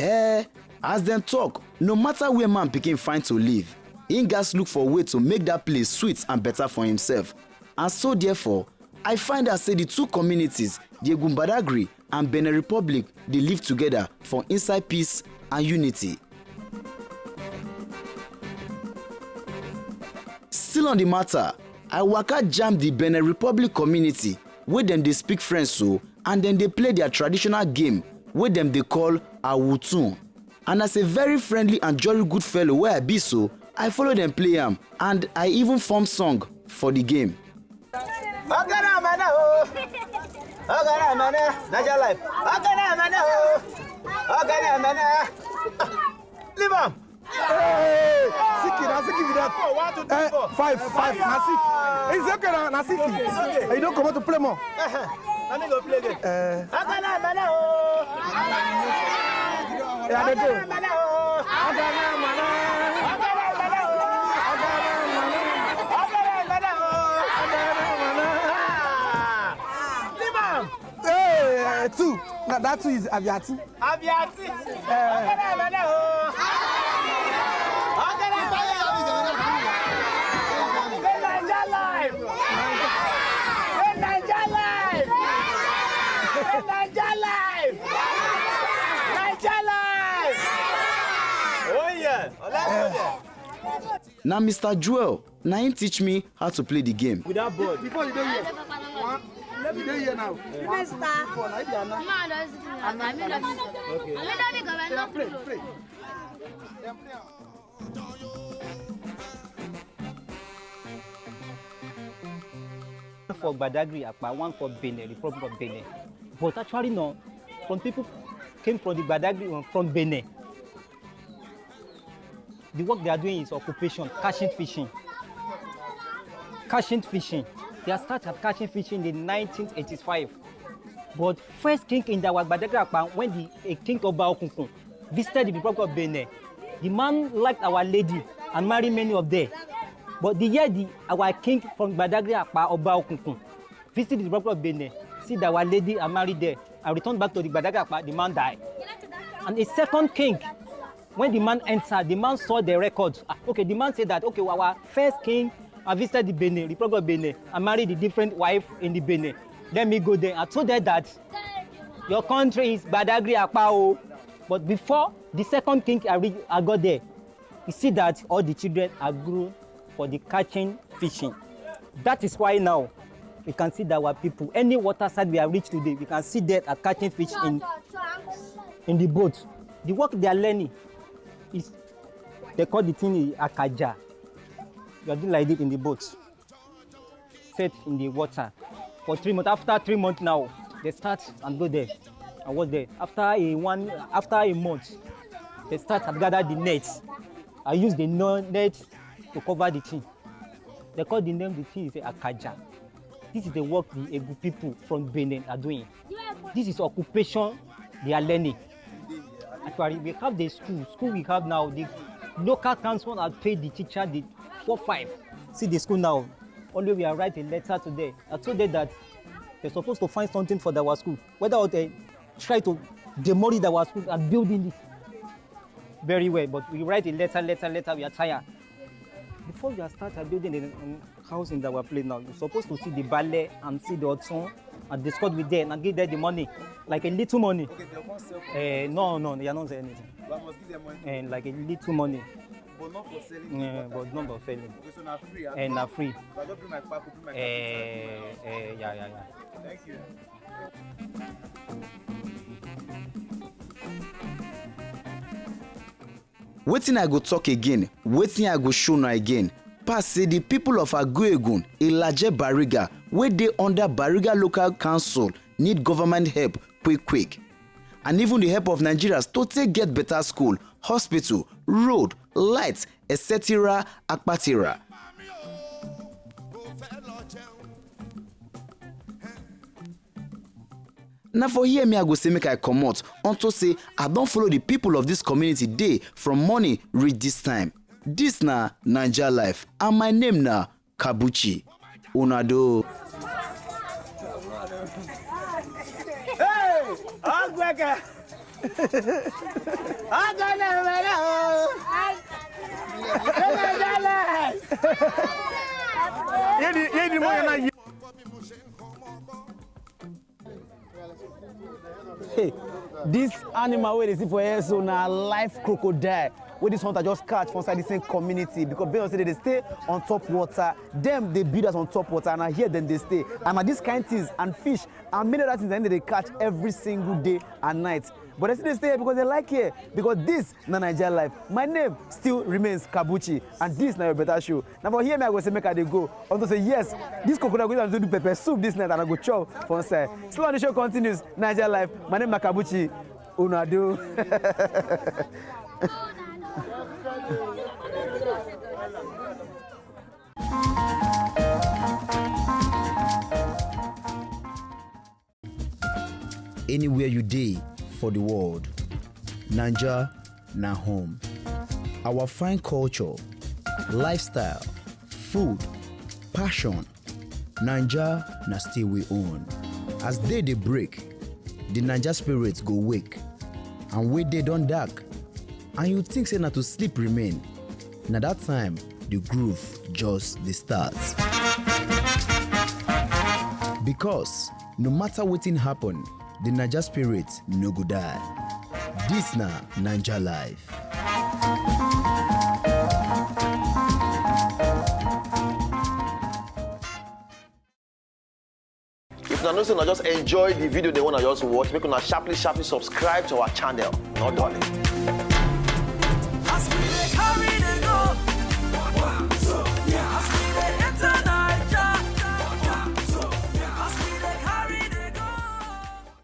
As them talk, no matter where man pikin find to live, he gats look for a way to make that place sweet and better for himself. And so therefore, I find out say the two communities, the Egun Badagry and Benin Republic, they live together for inside peace and unity. Still on the matter, I waka jam the Benin Republic community where them they speak French so, and then they play their traditional game where them they call awutun. And as a very friendly and jolly good fellow where I be so, I follow them play am, and I even form song for the game. NAIJA life. Leave am. Siki, with that. 1, 2, 3, 4. 5, Nasiki. It's okay, Nasiki. You don't come out to play more. Let me go play again. Yeah, they go. Hey, 2. Now that 2 is Aviati. Aviati. Oh yeah. Now Mr. Joel, now him teach me how to play the game. Without board. Before you do here. Let me do here now. Play. For Badagry, one for Benin, Republic of Benin. But actually no, from people came from the Badagry from Benin. The work they are doing is occupation, catching fishing. They are started catching fishing in 1985. But first king in the Badagry, when the king of Baokunkun visited the Republic of Benin, the man liked Our Lady and married many of them. But the year our king from Badagry Oba Okunkun visited the Republic of Benin, see that Our Lady and married there, and returned back to the Badagry, the man died. And a second king, when the man entered, the man saw the records. Okay, the man said that, okay, our first king visited the Benin, Republic of Benin, and married a different wife in the Benin. Let me go there. I told her that your country is Badagry Akpao. But before the second king I got there, you see that all the children are grown for the catching fishing. That is why now we can see that our people, any water side we have reached today, we can see that at catching fish in the boat. The work they are learning is, they call the thing akaja. You are doing like this in the boat, set in the water for 3 months. After 3 months now, they start and go there. I was there. After a month, they start to gather the nets. I use the net to cover the thing. They call the name the thing is akaja. This is the work the Egu people from Benin are doing. This is occupation they are learning. Actually, we have the school we have now. The local council has paid the teacher the 4-5. See the school now. Only we are writing a letter today. I told them that they're supposed to find something for our school. Whether they try to demolish our school and building it very well, but we write a letter. We are tired. Before we start building a house in our place now, you're supposed to see the ballet and see the otson and discuss with them and give them the money, like a little money. Okay, they won't sell. No, they are not saying anything. But I must give them money. And like a little money. But not for selling. But not for selling. Okay, so now free. And not free. So I don't bring my papa, bring my Yeah. Thank you. Wetin I go talk again, wetin I go show now again. Pass say the people of AGO-EGUN, ILAJE BARIGA, wey dey under BARIGA local council, need government help quick. And even the help of Nigerians to take get better school, hospital, road, lights, etc. akpatira. Now for here me I go say make I comot unto say I don follow the people of this community dey from morning reach this time. This na NAIJA life and my name na Kabuchi. Una do. Hey! Hey, this animal where they see for here so now live crocodile. Where this hunter just catch from inside the same community because basically they stay on top water. Them they build us on top water and I hear them they stay. And these kind of things and fish and many other things then they catch every single day and night. But they still stay here because they like here. Because this na NAIJA life. My name still remains Kabuchi and this na your better show. Now for here me I go say make I dey go. Unto say yes, this crocodile going to do pepper soup this night and I go chop for inside. Still on the show continues NAIJA life. My name na Kabuchi. Una do. Anywhere you dey for the world, NAIJA na home. Our fine culture, lifestyle, food, passion, NAIJA na still we own. As day dey break, the NAIJA spirits go wake, and wey day don dark, and you think say na to sleep remain. Na that time the groove just dey start. Because no matter wetin happen, the NAIJA spirit no go die. This na NAIJA life. If you know, just enjoy the video they want to just watch, make una sharply subscribe to our channel. Not darling.